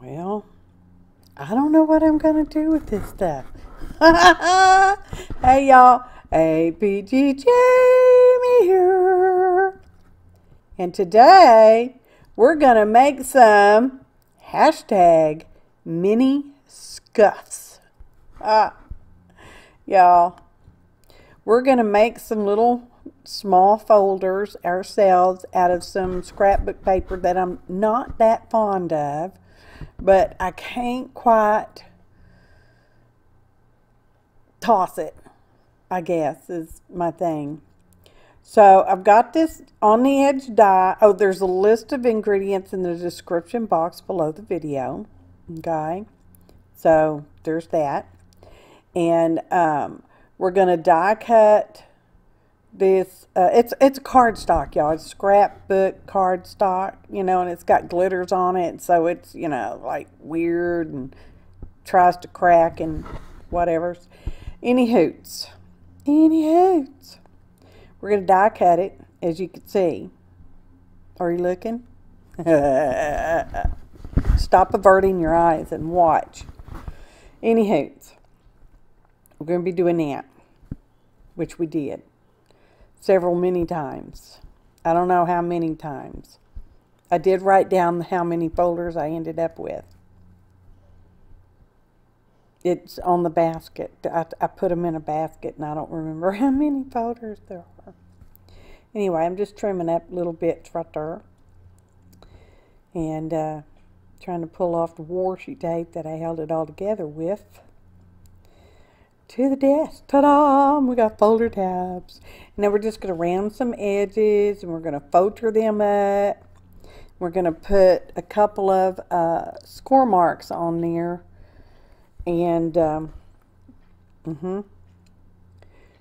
Well, I don't know what I'm going to do with this stuff. Hey, y'all. APG Jamie here. And today, we're going to make some hashtag mini scuffs. Y'all, we're going to make some little small folders ourselves out of some scrapbook paper that I'm not that fond of, but I can't quite toss it, I guess, is my thing. So I've got this on the edge die. Oh, there's a list of ingredients in the description box below the video. Okay, so there's that. And we're going to die cut this. It's cardstock, y'all. It's scrapbook cardstock, you know, and it's got glitters on it. So it's, you know, like weird and tries to crack and whatever. Any hoots. We're going to die cut it, as you can see. Are you looking? Stop averting your eyes and watch. Any hoots. We're going to be doing that, which we did many times. I don't know how many times. I did write down how many folders I ended up with. It's on the basket. I put them in a basket, and I don't remember how many folders there are. Anyway, I'm just trimming up little bits right there. And trying to pull off the washi tape that I held it all together with. To the desk. Ta-da! We got folder tabs. And then we're just going to round some edges, and we're going to folder them up. We're going to put a couple of score marks on there. And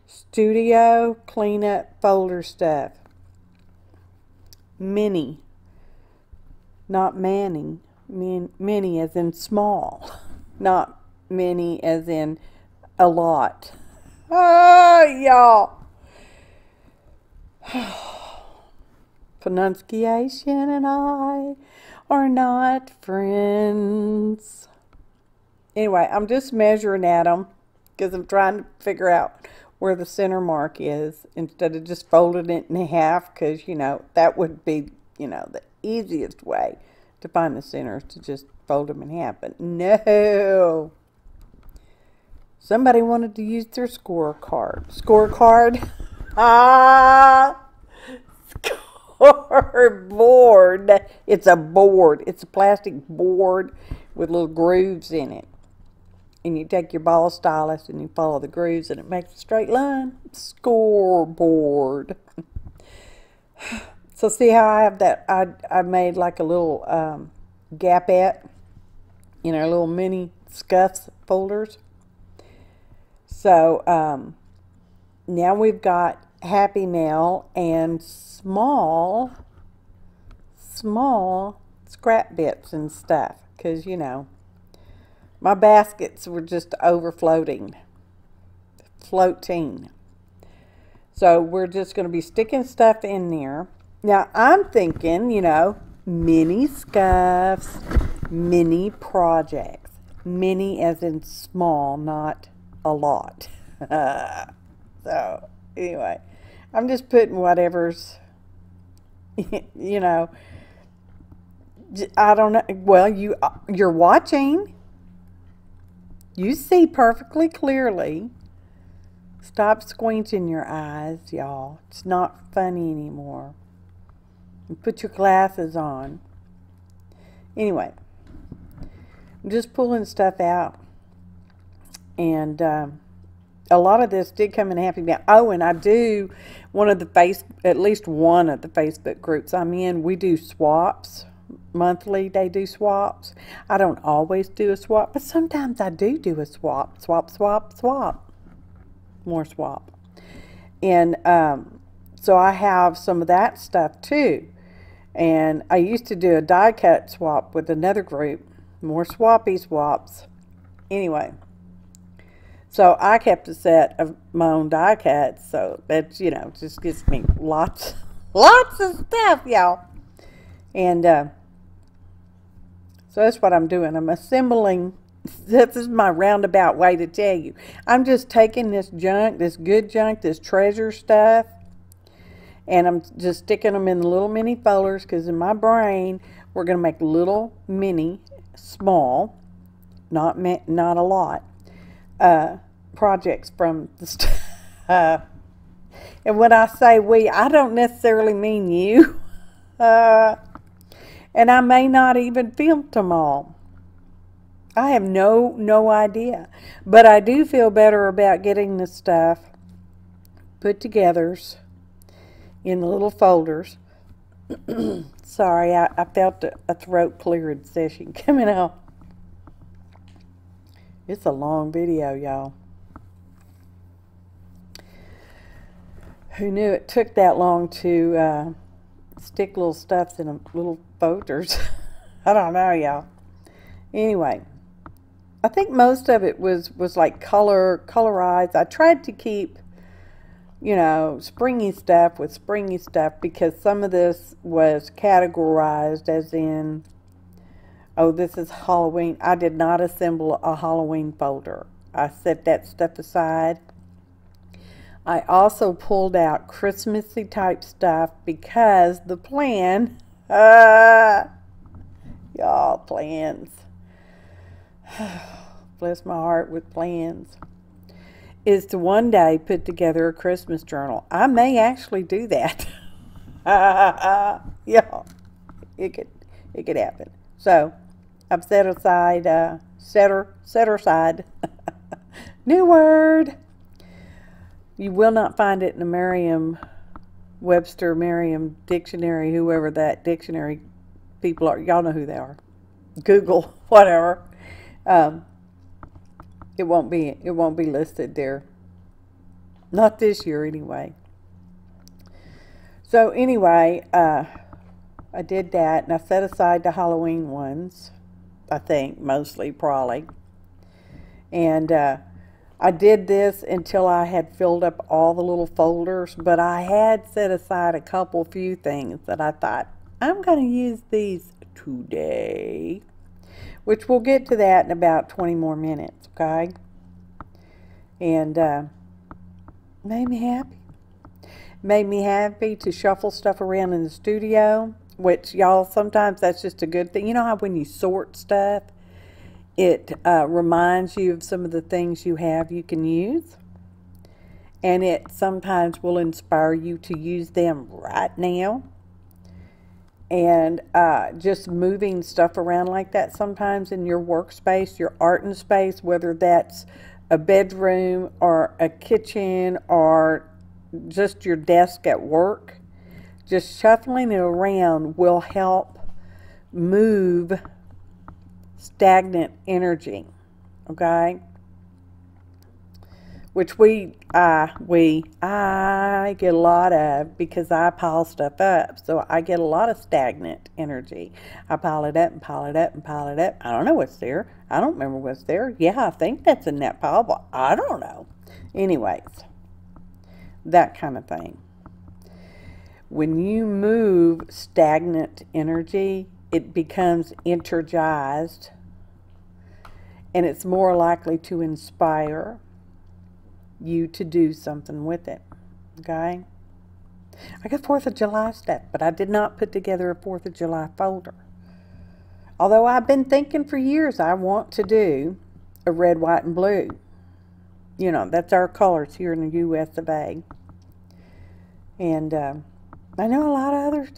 studio cleanup folder stuff. Mini. Not many. Mini as in small. Not many as in a lot. Oh, y'all. Pronunciation and I are not friends. Anyway, I'm just measuring at them because I'm trying to figure out where the center mark is instead of just folding it in half, because, you know, that would be, you know, the easiest way to find the centers, to just fold them in half. But no. Somebody wanted to use their scorecard. Scorecard? Scoreboard. It's a board. It's a plastic board with little grooves in it. And you take your ball stylus and you follow the grooves and it makes a straight line. Scoreboard. So see how I have that? I made like a little gapette, you know, little mini scuffs folders. So now we've got Happy Mail and small scrap bits and stuff, because, you know, my baskets were just floating. So we're just going to be sticking stuff in there. Now I'm thinking, you know, mini scuffs, mini projects. Mini as in small, not a lot. So anyway, I'm just putting whatever's, you know, I don't know. Well, you're watching. You see perfectly clearly. Stop squinting your eyes, y'all. It's not funny anymore. Put your glasses on. Anyway, I'm just pulling stuff out. And a lot of this did come in Happy Mail. Oh, and I do at least one of the Facebook groups I'm in, we do swaps. Monthly, they do swaps. I don't always do a swap, but sometimes I do a swap. Swap. More swap. And so I have some of that stuff too. And I used to do a die cut swap with another group. More swappy swaps. Anyway. So I kept a set of my own die cuts. So that's, you know, just gives me lots of stuff, y'all. And So that's what I'm doing. I'm assembling. This is my roundabout way to tell you. I'm just taking this junk, this good junk, this treasure stuff, and I'm just sticking them in the little mini folders, because in my brain, we're going to make little mini, small, not a lot, projects from the stuff. And when I say we, I don't necessarily mean you. And I may not even film them all. I have no idea. But I do feel better about getting the stuff put together in the little folders. Sorry, I felt a throat clearing session coming out. It's a long video, y'all. Who knew it took that long to stick little stuffs in little folders? I don't know, y'all. Anyway, I think most of it was like colorized. I tried to keep, you know, springy stuff with springy stuff, because some of this was categorized as in, oh, this is Halloween. I did not assemble a Halloween folder. I set that stuff aside. I also pulled out Christmassy type stuff, because the plan, y'all, plans. Bless my heart with plans. Is to one day put together a Christmas journal. I may actually do that. Yeah, it could happen. So I've set aside, set aside. New word. You will not find it in the Merriam-Webster, Merriam Dictionary, whoever that dictionary people are. Y'all know who they are. Google, whatever. It won't be listed there. Not this year anyway. So anyway, I did that, and I set aside the Halloween ones, I think, mostly, probably. And I did this until I had filled up all the little folders, but I had set aside a few things that I thought, I'm going to use these today, which we'll get to that in about 20 more minutes, okay? And made me happy. Made me happy to shuffle stuff around in the studio, which, y'all, sometimes that's just a good thing. You know how when you sort stuff, it reminds you of some of the things you have you can use. And it sometimes will inspire you to use them right now. And just moving stuff around like that sometimes in your workspace, your art space, whether that's a bedroom or a kitchen or just your desk at work, just shuffling it around will help move stagnant energy, okay? Which I get a lot of, because I pile stuff up. So I get a lot of stagnant energy. I pile it up and pile it up and pile it up. I don't know what's there. I don't remember what's there. Yeah, I think that's in that pile, but I don't know. Anyways, that kind of thing. When you move stagnant energy, it becomes energized, and it's more likely to inspire you to do something with it, okay? I got 4th of July stuff, but I did not put together a 4th of July folder. Although I've been thinking for years I want to do a red, white, and blue. You know, that's our colors here in the U.S. of A. And I know a lot of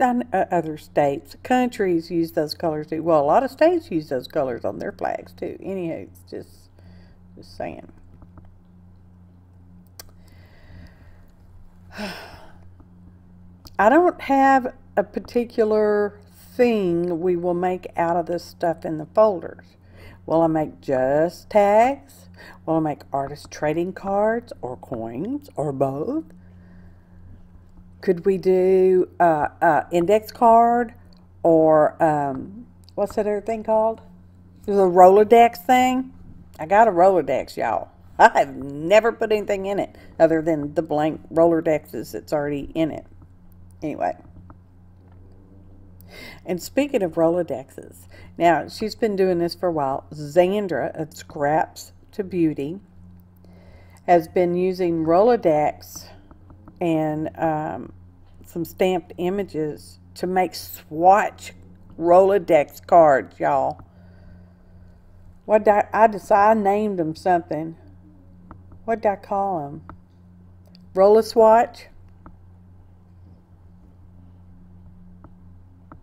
other states, countries use those colors too. Well, a lot of states use those colors on their flags too. Anyhow, it's just saying. I don't have a particular thing we will make out of this stuff in the folders. Will I make just tags? Will I make artist trading cards or coins or both? Could we do index card or what's that other thing called? The Rolodex thing? I got a Rolodex, y'all. I have never put anything in it other than the blank Rolodexes that's already in it. Anyway. And speaking of Rolodexes, now she's been doing this for a while. Xandra of Scraps to Beauty has been using Rolodex and some stamped images to make swatch Rolodex cards, y'all. What did I named them something. What did I call them? Roller swatch?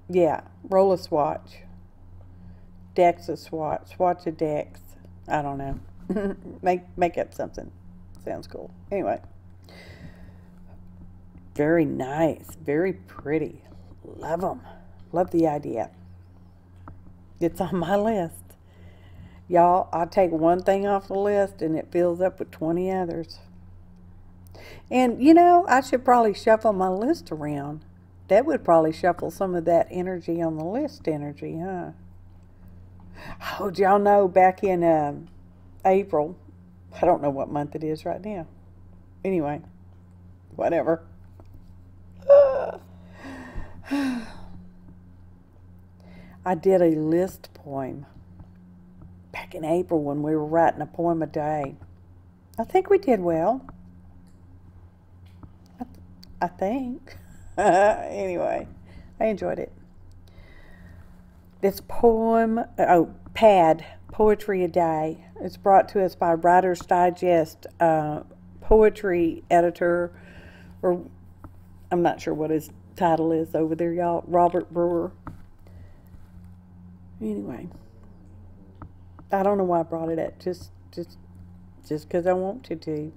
Yeah, roller swatch. Dex a swatch. Swatch a dex. I don't know. make up something. Sounds cool. Anyway. Very nice. Very pretty. Love them. Love the idea. It's on my list. Y'all, I take one thing off the list and it fills up with 20 others. And, you know, I should probably shuffle my list around. That would probably shuffle some of that energy on the list energy, huh? Oh, y'all know back in April, I don't know what month it is right now. Anyway, whatever. I did a list poem back in April when we were writing a poem a day. I think we did well. I think. Anyway, I enjoyed it. This poem, pad, Poetry a Day, is brought to us by Writer's Digest poetry editor, or I'm not sure what his title is over there, y'all, Robert Brewer. Anyway, I don't know why I brought it up, just because I want to.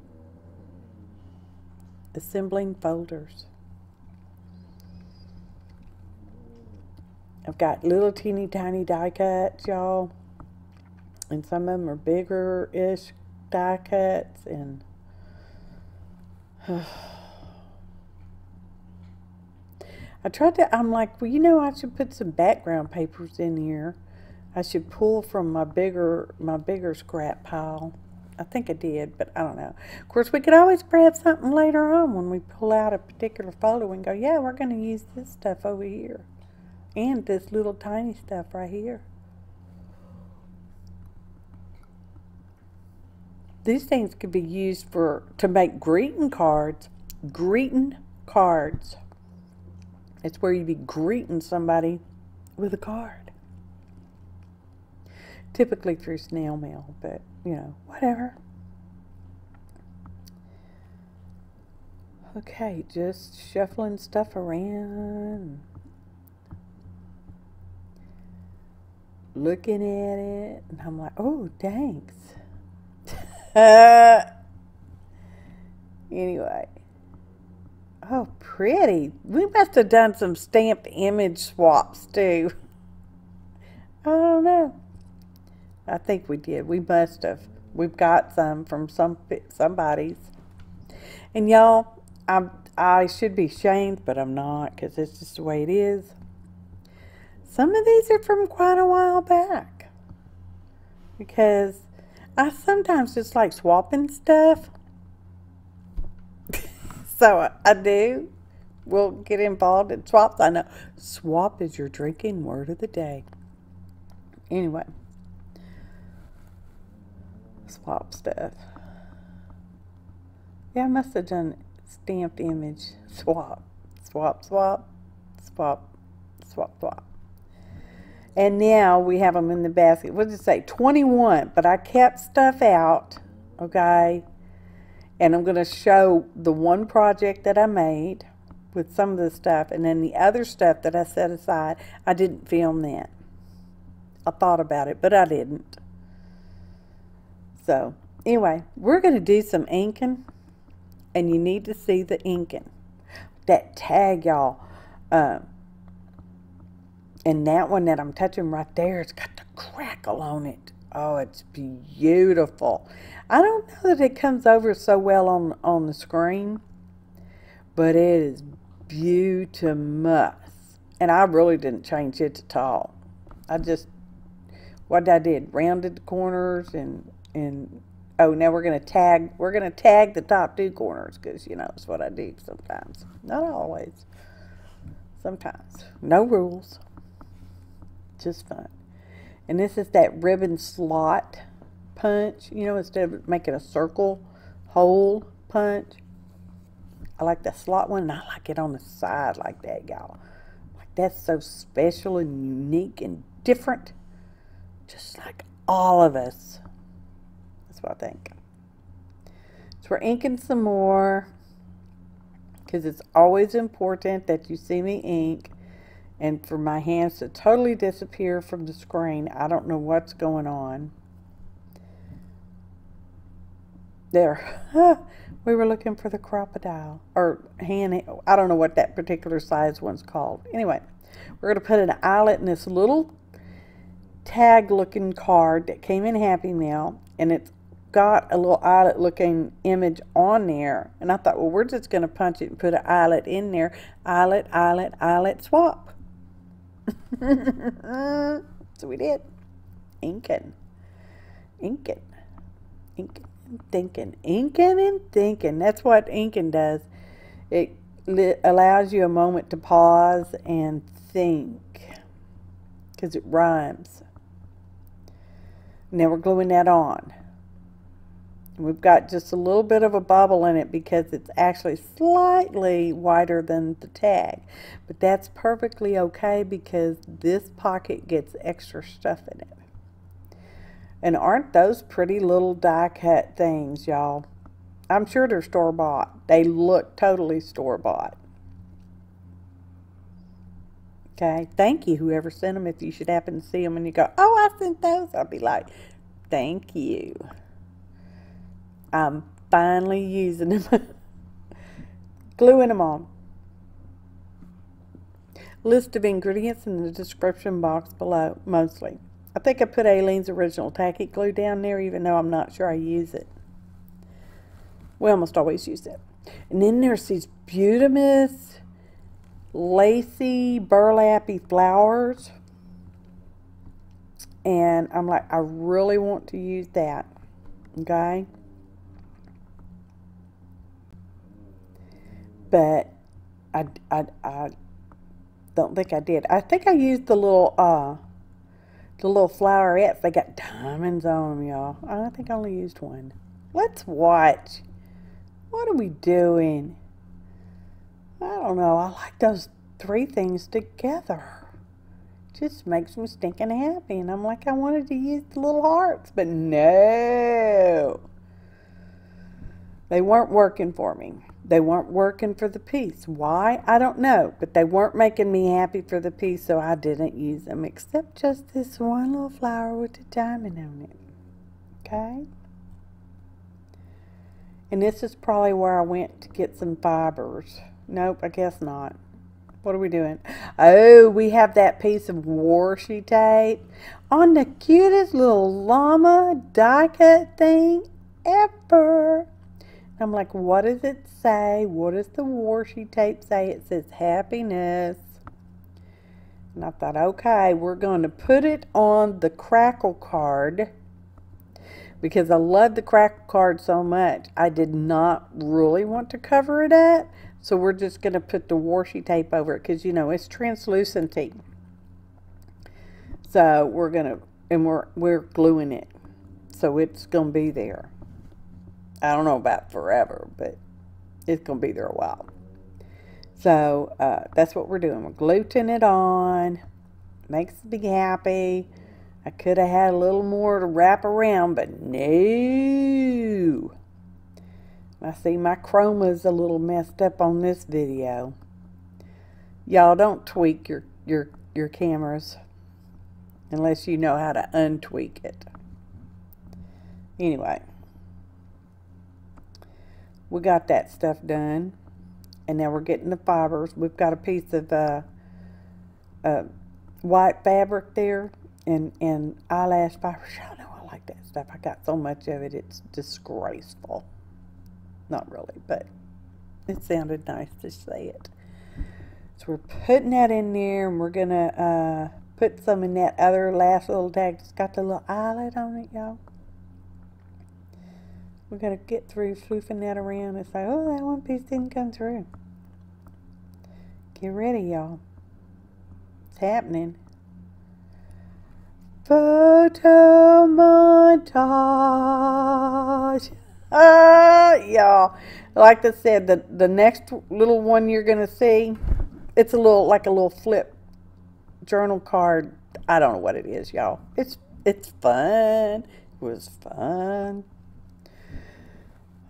Assembling folders. I've got little teeny tiny die cuts, y'all, and some of them are bigger-ish die cuts, and I'm like, well, you know, I should put some background papers in here. I should pull from my bigger scrap pile. I think I did, but I don't know. Of course, we could always grab something later on when we pull out a particular folder and go, yeah, we're going to use this stuff over here. And this little tiny stuff right here. These things could be used to make greeting cards. Greeting cards. It's where you'd be greeting somebody with a card. Typically through snail mail, but, you know, whatever. Okay, just shuffling stuff around. Looking at it, and I'm like, oh, thanks. Anyway. Oh, pretty. We must have done some stamped image swaps, too. I don't know. I think we did. We must have. We've got some from somebody's. And y'all, I should be ashamed, but I'm not, because it's just the way it is. Some of these are from quite a while back. Because I sometimes just like swapping stuff. So I do. We'll get involved in swaps. I know. Swap is your drinking word of the day. Anyway. Swap stuff. Yeah, I must have done stamped image swap. Swap, swap, swap, swap, swap. And now we have them in the basket. What did it say? 21. But I kept stuff out. Okay. And I'm going to show the one project that I made with some of the stuff. And then the other stuff that I set aside, I didn't film that. I thought about it, but I didn't. So, anyway, we're going to do some inking. And you need to see the inking. That tag, y'all. And that one that I'm touching right there, it's got the crackle on it. Oh, it's beautiful. I don't know that it comes over so well on the screen, but it is beautiful. And I really didn't change it at all. I just, what I did, rounded the corners and oh, now we're gonna tag the top two corners, because you know it's what I do sometimes, not always. Sometimes. No rules. Just fun. And this is that ribbon slot punch. You know, instead of making a circle hole punch. I like the slot one, and I like it on the side like that, y'all. Like, that's so special and unique and different. Just like all of us. That's what I think. So we're inking some more, because it's always important that you see me ink, and for my hands to totally disappear from the screen. I don't know what's going on. There. We were looking for the crocodile, or hand, I don't know what that particular size one's called. Anyway, we're going to put an eyelet in this little tag looking card that came in Happy Mail, and it's got a little eyelet looking image on there. And I thought, well, we're just going to punch it and put an eyelet in there. Eyelet, eyelet, eyelet, swap. So we did. Inking. Inking. Inking. Thinking. Inking and thinking. That's what inking does. It allows you a moment to pause and think, because it rhymes. Now we're gluing that on. We've got just a little bit of a bubble in it because it's actually slightly wider than the tag, but that's perfectly okay because this pocket gets extra stuff in it. And aren't those pretty little die cut things, y'all? I'm sure they're store-bought. They look totally store-bought. Okay, thank you, whoever sent them. If you should happen to see them and you go, oh, I sent those, I'll be like, thank you. I'm finally using them. Gluing them on. List of ingredients in the description box below, mostly. I think I put Aleene's original tacky glue down there, even though I'm not sure I use it. We almost always use it. And then there's these beautiful, lacy, burlappy flowers. And I'm like, I really want to use that. Okay? But I don't think I did. I think I used the little flowerettes. They got diamonds on them, y'all. I think I only used one. Let's watch. What are we doing? I don't know. I like those three things together. Just makes me stinking happy. And I'm like, I wanted to use the little hearts, but no. They weren't working for me. They weren't working for the piece. Why? I don't know. But they weren't making me happy for the piece, so I didn't use them. Except just this one little flower with a diamond on it. Okay? And this is probably where I went to get some fibers. Nope, I guess not. What are we doing? Oh, we have that piece of washi tape on the cutest little llama die cut thing ever. I'm like, what does it say? What does the washi tape say? It says happiness. And I thought, okay, we're going to put it on the crackle card because I love the crackle card so much. I did not really want to cover it up. So we're just going to put the washi tape over it because, you know, it's translucency. So we're going to, and we're gluing it. So it's going to be there. I don't know about forever, but it's going to be there a while. So that's what we're doing. We're gluing it on. Makes me happy. I could have had a little more to wrap around, but no. I see my chroma's a little messed up on this video. Y'all don't tweak your cameras unless you know how to untweak it. Anyway. We got that stuff done, and now we're getting the fibers. We've got a piece of white fabric there, and eyelash fibers. Y'all know I like that stuff. I got so much of it, it's disgraceful. Not really, but it sounded nice to say it. So we're putting that in there, and we're gonna put some in that other last little tag. It's got the little eyelet on it, y'all. We gotta get through floofing that around and say, oh, that one piece didn't come through. Get ready, y'all. happening. Photo montage. Y'all, like I said, the next little one you're gonna see, it's a little like a little flip journal card. I don't know what it is, y'all. It's fun. It was fun.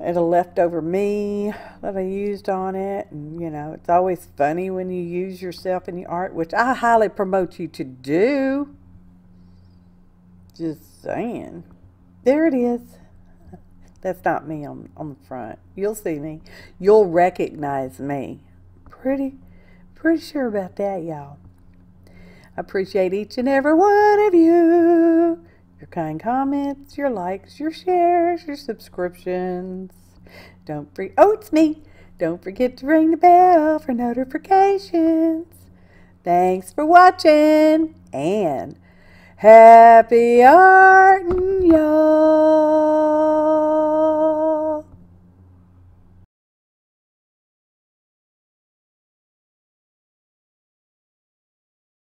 It's a leftover me that I used on it, and you know, it's always funny when you use yourself in the art, which I highly promote you to do. Just saying. There it is. That's not me on the front. You'll see me. You'll recognize me. Pretty sure about that, y'all. I appreciate each and every one of you. Your kind comments, your likes, your shares, your subscriptions. Oh, it's me. Don't forget to ring the bell for notifications. Thanks for watching, and happy arting, y'all.